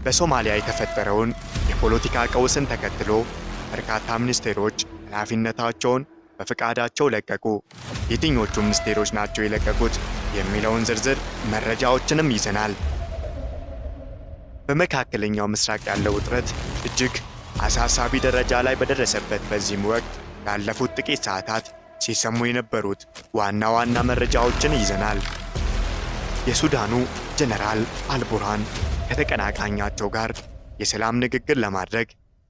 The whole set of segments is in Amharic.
በሶማሊያ የተፈጠረውን የፖለቲካ ቀውስን ተከትሎ በርካታ ሚኒስቴሮች ኃላፊነታቸውን በፈቃዳቸው ለቀቁ። የትኞቹ ሚኒስቴሮች ናቸው የለቀቁት የሚለውን ዝርዝር መረጃዎችንም ይዘናል። በመካከለኛው ምስራቅ ያለው ውጥረት እጅግ አሳሳቢ ደረጃ ላይ በደረሰበት በዚህም ወቅት ላለፉት ጥቂት ሰዓታት ሲሰሙ የነበሩት ዋና ዋና መረጃዎችን ይዘናል። የሱዳኑ ጀነራል አልቡርሃን ከተቀናቃኛቸው ጋር የሰላም ንግግር ለማድረግ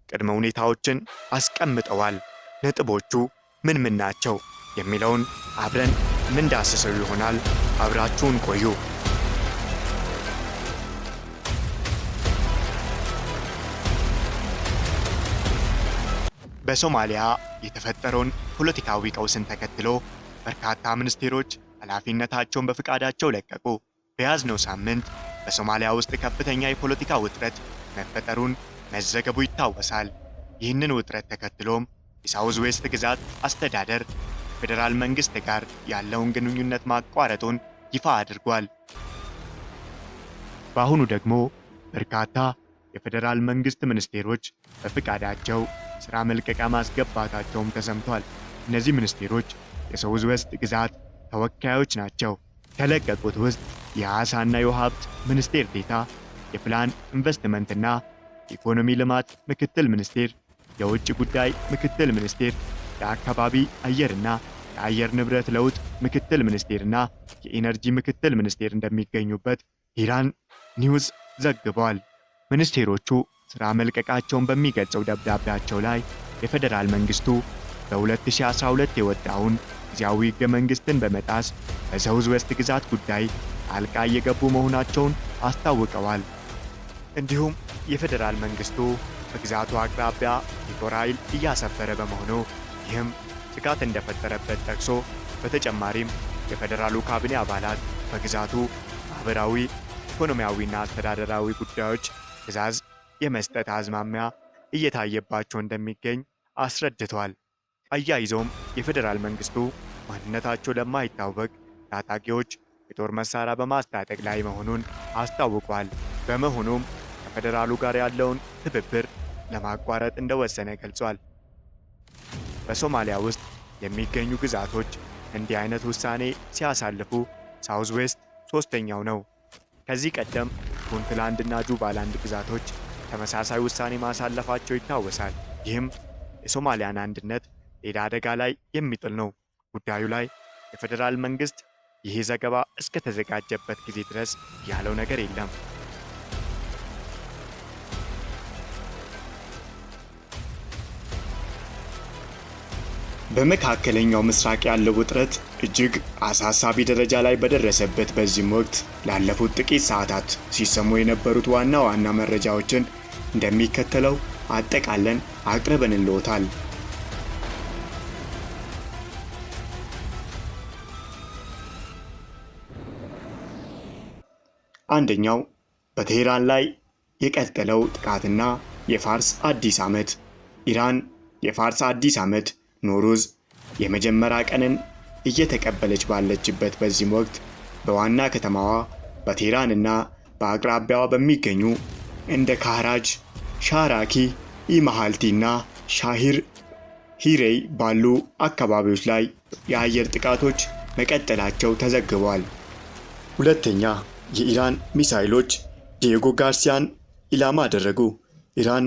ቅድመ ሁኔታዎችን አስቀምጠዋል። ነጥቦቹ ምን ናቸው የሚለውን አብረን ምንዳስሰው ይሆናል። አብራችሁን ቆዩ። በሶማሊያ የተፈጠረውን ፖለቲካዊ ቀውስን ተከትሎ በርካታ ሚኒስቴሮች ኃላፊነታቸውን በፈቃዳቸው ለቀቁ። በያዝነው ሳምንት በሶማሊያ ውስጥ ከፍተኛ የፖለቲካ ውጥረት መፈጠሩን መዘገቡ ይታወሳል። ይህንን ውጥረት ተከትሎም የሳውዝ ዌስት ግዛት አስተዳደር ከፌዴራል መንግስት ጋር ያለውን ግንኙነት ማቋረጡን ይፋ አድርጓል። በአሁኑ ደግሞ በርካታ የፌዴራል መንግስት ሚኒስቴሮች በፈቃዳቸው ስራ መልቀቂያ ማስገባታቸውም ተሰምቷል። እነዚህ ሚኒስቴሮች የሳውዝ ዌስት ግዛት ተወካዮች ናቸው። ከለቀቁት ውስጥ የዓሳና የውሃ ሀብት ሚኒስቴር ዴኤታ፣ የፕላን ኢንቨስትመንትና ኢኮኖሚ ልማት ምክትል ሚኒስቴር፣ የውጭ ጉዳይ ምክትል ሚኒስቴር፣ የአካባቢ አየርና የአየር ንብረት ለውጥ ምክትል ሚኒስቴርና የኢነርጂ ምክትል ሚኒስቴር እንደሚገኙበት ኢራን ኒውስ ዘግቧል። ሚኒስቴሮቹ ስራ መልቀቃቸውን በሚገልጸው ደብዳቤያቸው ላይ የፌዴራል መንግስቱ በ2012 የወጣውን ጊዜያዊ ሕገ መንግስትን በመጣስ በሳውዝ ዌስት ግዛት ጉዳይ ጣልቃ እየገቡ መሆናቸውን አስታውቀዋል። እንዲሁም የፌዴራል መንግስቱ በግዛቱ አቅራቢያ የጦር ኃይል እያሰፈረ በመሆኑ ይህም ስጋት እንደፈጠረበት ጠቅሶ በተጨማሪም የፌዴራሉ ካቢኔ አባላት በግዛቱ ማህበራዊ፣ ኢኮኖሚያዊና አስተዳደራዊ ጉዳዮች ትዕዛዝ የመስጠት አዝማሚያ እየታየባቸው እንደሚገኝ አስረድቷል። አያይዞም የፌዴራል መንግስቱ ማንነታቸው ለማይታወቅ ታጣቂዎች የጦር መሳሪያ በማስታጠቅ ላይ መሆኑን አስታውቋል። በመሆኑም ከፌዴራሉ ጋር ያለውን ትብብር ለማቋረጥ እንደወሰነ ገልጿል። በሶማሊያ ውስጥ የሚገኙ ግዛቶች እንዲህ አይነት ውሳኔ ሲያሳልፉ ሳውዝ ዌስት ሶስተኛው ነው። ከዚህ ቀደም ፑንትላንድና ጁባላንድ ግዛቶች ተመሳሳይ ውሳኔ ማሳለፋቸው ይታወሳል። ይህም የሶማሊያን አንድነት ሌላ አደጋ ላይ የሚጥል ነው። ጉዳዩ ላይ የፌዴራል መንግስት ይህ ዘገባ እስከተዘጋጀበት ጊዜ ድረስ ያለው ነገር የለም። በመካከለኛው ምስራቅ ያለው ውጥረት እጅግ አሳሳቢ ደረጃ ላይ በደረሰበት በዚህም ወቅት ላለፉት ጥቂት ሰዓታት ሲሰሙ የነበሩት ዋና ዋና መረጃዎችን እንደሚከተለው አጠቃለን አቅርበንልዎታል። አንደኛው በቴህራን ላይ የቀጠለው ጥቃትና የፋርስ አዲስ ዓመት። ኢራን የፋርስ አዲስ ዓመት ኖሩዝ የመጀመሪያ ቀንን እየተቀበለች ባለችበት በዚህም ወቅት በዋና ከተማዋ በቴህራንና በአቅራቢያዋ በሚገኙ እንደ ካህራጅ፣ ሻራኪ፣ ኢማሃልቲና ሻሂር ሂሬይ ባሉ አካባቢዎች ላይ የአየር ጥቃቶች መቀጠላቸው ተዘግቧል። ሁለተኛ፣ የኢራን ሚሳኤሎች ዲየጎ ጋርሲያን ኢላማ አደረጉ። ኢራን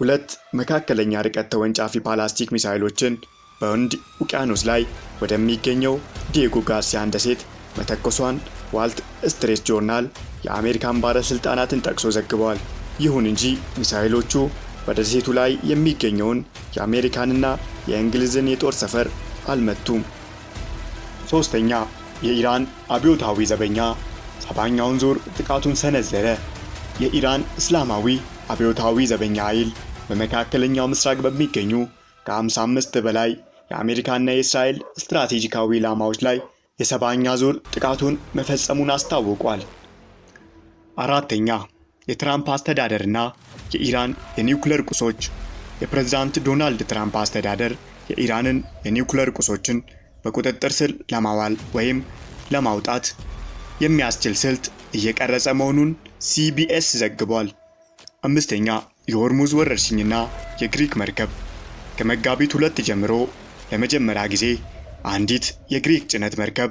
ሁለት መካከለኛ ርቀት ተወንጫፊ ባላስቲክ ሚሳኤሎችን በህንድ ውቅያኖስ ላይ ወደሚገኘው ዲየጎ ጋርሲያን ደሴት መተኮሷን ዋልት ስትሬት ጆርናል የአሜሪካን ባለስልጣናትን ጠቅሶ ዘግቧል። ይሁን እንጂ ሚሳኤሎቹ በደሴቱ ላይ የሚገኘውን የአሜሪካንና የእንግሊዝን የጦር ሰፈር አልመቱም። ሶስተኛ፣ የኢራን አብዮታዊ ዘበኛ ሰባኛውን ዙር ጥቃቱን ሰነዘረ። የኢራን እስላማዊ አብዮታዊ ዘበኛ ኃይል በመካከለኛው ምስራቅ በሚገኙ ከ55 በላይ የአሜሪካና የእስራኤል ስትራቴጂካዊ ኢላማዎች ላይ የሰባኛ ዙር ጥቃቱን መፈጸሙን አስታውቋል። አራተኛ፣ የትራምፕ አስተዳደርና የኢራን የኒውክሌር ቁሶች። የፕሬዝዳንት ዶናልድ ትራምፕ አስተዳደር የኢራንን የኒውክሌር ቁሶችን በቁጥጥር ስር ለማዋል ወይም ለማውጣት የሚያስችል ስልት እየቀረጸ መሆኑን ሲቢኤስ ዘግቧል። አምስተኛ የሆርሙዝ ወረርሽኝና የግሪክ መርከብ። ከመጋቢት 2 ጀምሮ ለመጀመሪያ ጊዜ አንዲት የግሪክ ጭነት መርከብ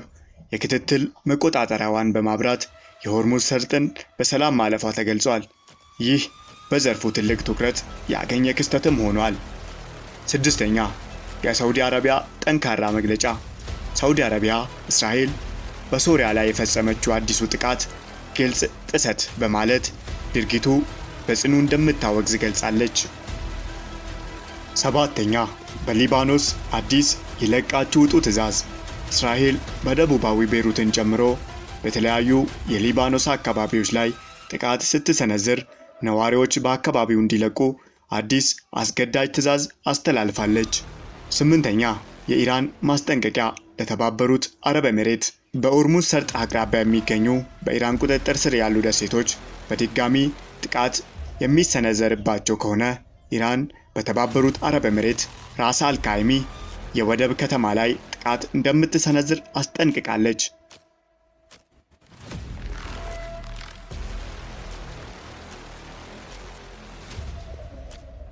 የክትትል መቆጣጠሪያዋን በማብራት የሆርሙዝ ሰርጥን በሰላም ማለፏ ተገልጿል። ይህ በዘርፉ ትልቅ ትኩረት ያገኘ ክስተትም ሆኗል። ስድስተኛ የሳውዲ አረቢያ ጠንካራ መግለጫ። ሳውዲ አረቢያ እስራኤል በሶሪያ ላይ የፈጸመችው አዲሱ ጥቃት ግልጽ ጥሰት በማለት ድርጊቱ በጽኑ እንደምታወግዝ ገልጻለች። ሰባተኛ በሊባኖስ አዲስ የለቃችሁ ውጡ ትዕዛዝ። እስራኤል በደቡባዊ ቤይሩትን ጨምሮ በተለያዩ የሊባኖስ አካባቢዎች ላይ ጥቃት ስትሰነዝር ነዋሪዎች በአካባቢው እንዲለቁ አዲስ አስገዳጅ ትዕዛዝ አስተላልፋለች። ስምንተኛ የኢራን ማስጠንቀቂያ ለተባበሩት አረብ ኤሚሬት። በሆርሙዝ ሰርጥ አቅራቢያ የሚገኙ በኢራን ቁጥጥር ስር ያሉ ደሴቶች በድጋሚ ጥቃት የሚሰነዘርባቸው ከሆነ ኢራን በተባበሩት አረብ ኤሚሬት ራስ አልካይሚ የወደብ ከተማ ላይ ጥቃት እንደምትሰነዝር አስጠንቅቃለች።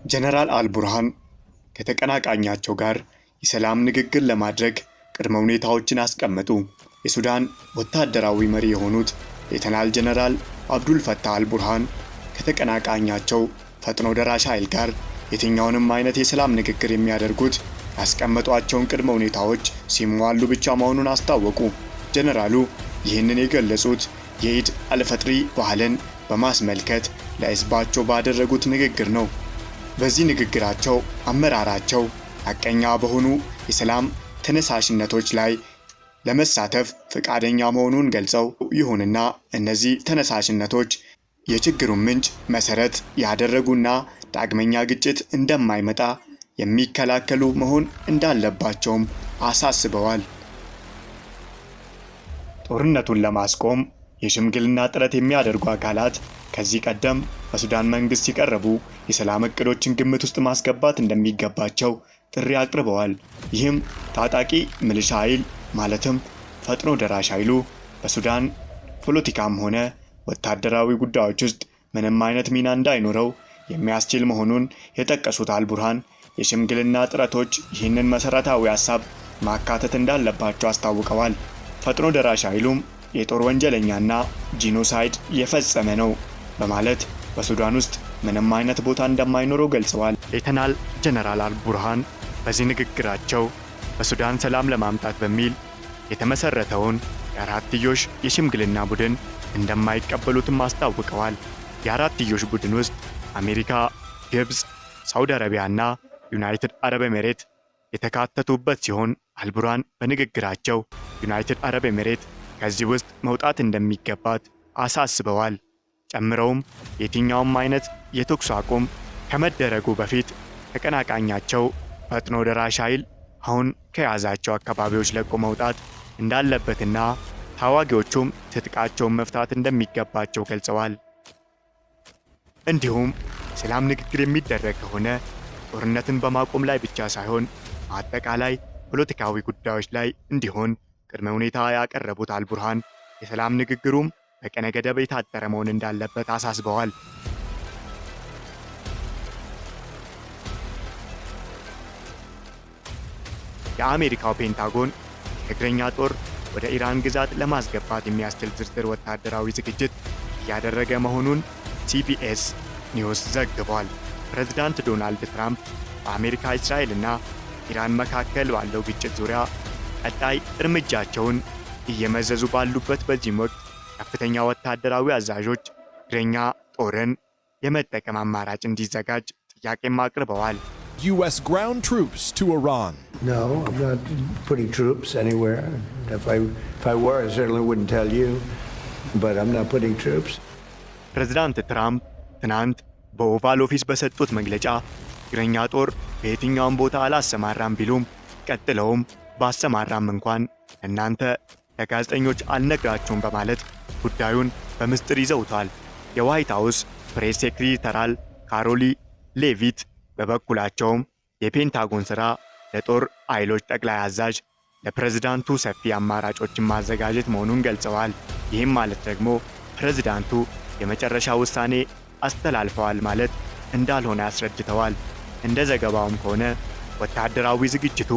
ጀነራል አልቡርሃን ከተቀናቃኛቸው ጋር የሰላም ንግግር ለማድረግ ቅድመ ሁኔታዎችን አስቀመጡ። የሱዳን ወታደራዊ መሪ የሆኑት ሌተናል ጀነራል አብዱል ፈታህ አልቡርሃን ከተቀናቃኛቸው ፈጥኖ ደራሽ ኃይል ጋር የትኛውንም አይነት የሰላም ንግግር የሚያደርጉት ያስቀመጧቸውን ቅድመ ሁኔታዎች ሲሟሉ ብቻ መሆኑን አስታወቁ። ጀነራሉ ይህንን የገለጹት የኢድ አልፈጥሪ ባህልን በማስመልከት ለሕዝባቸው ባደረጉት ንግግር ነው። በዚህ ንግግራቸው አመራራቸው ሐቀኛ በሆኑ የሰላም ተነሳሽነቶች ላይ ለመሳተፍ ፈቃደኛ መሆኑን ገልጸው፣ ይሁንና እነዚህ ተነሳሽነቶች የችግሩን ምንጭ መሰረት ያደረጉና ዳግመኛ ግጭት እንደማይመጣ የሚከላከሉ መሆን እንዳለባቸውም አሳስበዋል። ጦርነቱን ለማስቆም የሽምግልና ጥረት የሚያደርጉ አካላት ከዚህ ቀደም በሱዳን መንግስት ሲቀርቡ የሰላም እቅዶችን ግምት ውስጥ ማስገባት እንደሚገባቸው ጥሪ አቅርበዋል። ይህም ታጣቂ ሚሊሻ ኃይል ማለትም ፈጥኖ ደራሽ ኃይሉ በሱዳን ፖለቲካም ሆነ ወታደራዊ ጉዳዮች ውስጥ ምንም አይነት ሚና እንዳይኖረው የሚያስችል መሆኑን የጠቀሱት አልቡርሃን የሽምግልና ጥረቶች ይህንን መሰረታዊ ሐሳብ ማካተት እንዳለባቸው አስታውቀዋል። ፈጥኖ ደራሽ ኃይሉም የጦር ወንጀለኛና ጂኖሳይድ የፈጸመ ነው በማለት በሱዳን ውስጥ ምንም አይነት ቦታ እንደማይኖረው ገልጸዋል። ሌተናል ጀነራል አልቡርሃን በዚህ ንግግራቸው በሱዳን ሰላም ለማምጣት በሚል የተመሰረተውን የአራትዮሽ የሽምግልና ቡድን እንደማይቀበሉትም አስታውቀዋል። የአራትዮሽ ቡድን ውስጥ አሜሪካ፣ ግብፅ፣ ሳውዲ አረቢያና ዩናይትድ አረብ ኤሚሬት የተካተቱበት ሲሆን አልቡርሃን በንግግራቸው ዩናይትድ አረብ ኤሚሬት ከዚህ ውስጥ መውጣት እንደሚገባት አሳስበዋል። ጨምረውም የትኛውም አይነት የተኩስ አቁም ከመደረጉ በፊት ተቀናቃኛቸው ፈጥኖ ደራሽ ኃይል አሁን ከያዛቸው አካባቢዎች ለቆ መውጣት እንዳለበትና ታዋጊዎቹም ትጥቃቸውን መፍታት እንደሚገባቸው ገልጸዋል። እንዲሁም ሰላም ንግግር የሚደረግ ከሆነ ጦርነትን በማቆም ላይ ብቻ ሳይሆን አጠቃላይ ፖለቲካዊ ጉዳዮች ላይ እንዲሆን ቅድመ ሁኔታ ያቀረቡት አልቡርሃን የሰላም ንግግሩም በቀነ ገደብ የታጠረ መሆን እንዳለበት አሳስበዋል። የአሜሪካው ፔንታጎን የእግረኛ ጦር ወደ ኢራን ግዛት ለማስገባት የሚያስችል ዝርዝር ወታደራዊ ዝግጅት እያደረገ መሆኑን ሲቢኤስ ኒውስ ዘግቧል። ፕሬዝዳንት ዶናልድ ትራምፕ በአሜሪካ እስራኤልና ኢራን መካከል ባለው ግጭት ዙሪያ ቀጣይ እርምጃቸውን እየመዘዙ ባሉበት በዚህ ወቅት ከፍተኛ ወታደራዊ አዛዦች እግረኛ ጦርን የመጠቀም አማራጭ እንዲዘጋጅ ጥያቄም አቅርበዋል። U.S. ground troops to Iran. No, I'm not putting troops anywhere. If I were, I certainly wouldn't tell you, but I'm not putting troops. ፕሬዝዳንት ትራምፕ ትናንት በኦቫል ኦፊስ በሰጡት መግለጫ እግረኛ ጦር በየትኛውም ቦታ አላሰማራም ቢሉም ቀጥለውም ባሰማራም እንኳን እናንተ ለጋዜጠኞች አልነግራችሁም በማለት ጉዳዩን በምስጢር ይዘውታል። የዋይት ሃውስ ፕሬስ ሴክሬታሪ ካሮሊ ሌቪት በበኩላቸውም የፔንታጎን ሥራ ለጦር ኃይሎች ጠቅላይ አዛዥ ለፕሬዝዳንቱ ሰፊ አማራጮችን ማዘጋጀት መሆኑን ገልጸዋል። ይህም ማለት ደግሞ ፕሬዝዳንቱ የመጨረሻ ውሳኔ አስተላልፈዋል ማለት እንዳልሆነ አስረድተዋል። እንደ ዘገባውም ከሆነ ወታደራዊ ዝግጅቱ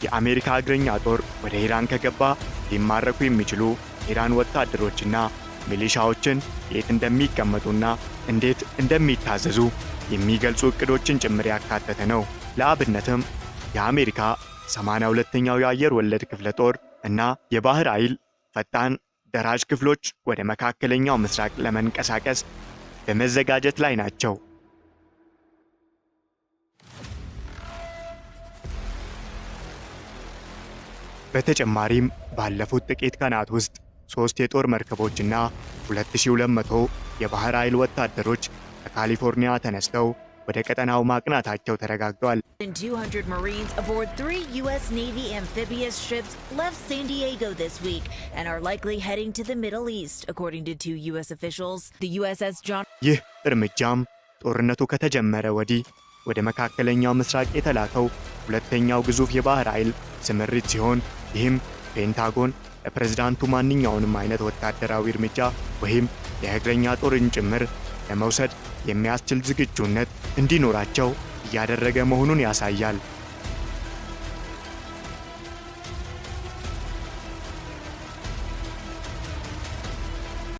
የአሜሪካ እግረኛ ጦር ወደ ኢራን ከገባ ሊማረኩ የሚችሉ ኢራን ወታደሮችና ሚሊሻዎችን የት እንደሚቀመጡና እንዴት እንደሚታዘዙ የሚገልጹ እቅዶችን ጭምር ያካተተ ነው። ለአብነትም የአሜሪካ 82ኛው የአየር ወለድ ክፍለ ጦር እና የባህር ኃይል ፈጣን ደራጅ ክፍሎች ወደ መካከለኛው ምስራቅ ለመንቀሳቀስ በመዘጋጀት ላይ ናቸው። በተጨማሪም ባለፉት ጥቂት ቀናት ውስጥ 3 የጦር መርከቦችና 2200 የባህር ኃይል ወታደሮች ከካሊፎርኒያ ተነስተው ወደ ቀጠናው ማቅናታቸው ተረጋግጧል። 200 Marines aboard 3 U.S. Navy amphibious ships left San Diego this week and are likely heading to the Middle East, according to 2 U.S. officials. The USS John ይህ እርምጃም ጦርነቱ ከተጀመረ ወዲህ ወደ መካከለኛው ምስራቅ የተላከው ሁለተኛው ግዙፍ የባህር ኃይል ስምሪት ሲሆን ይህም ፔንታጎን ለፕሬዝዳንቱ ማንኛውንም አይነት ወታደራዊ እርምጃ ወይም የእግረኛ ጦርን ጭምር ለመውሰድ የሚያስችል ዝግጁነት እንዲኖራቸው እያደረገ መሆኑን ያሳያል።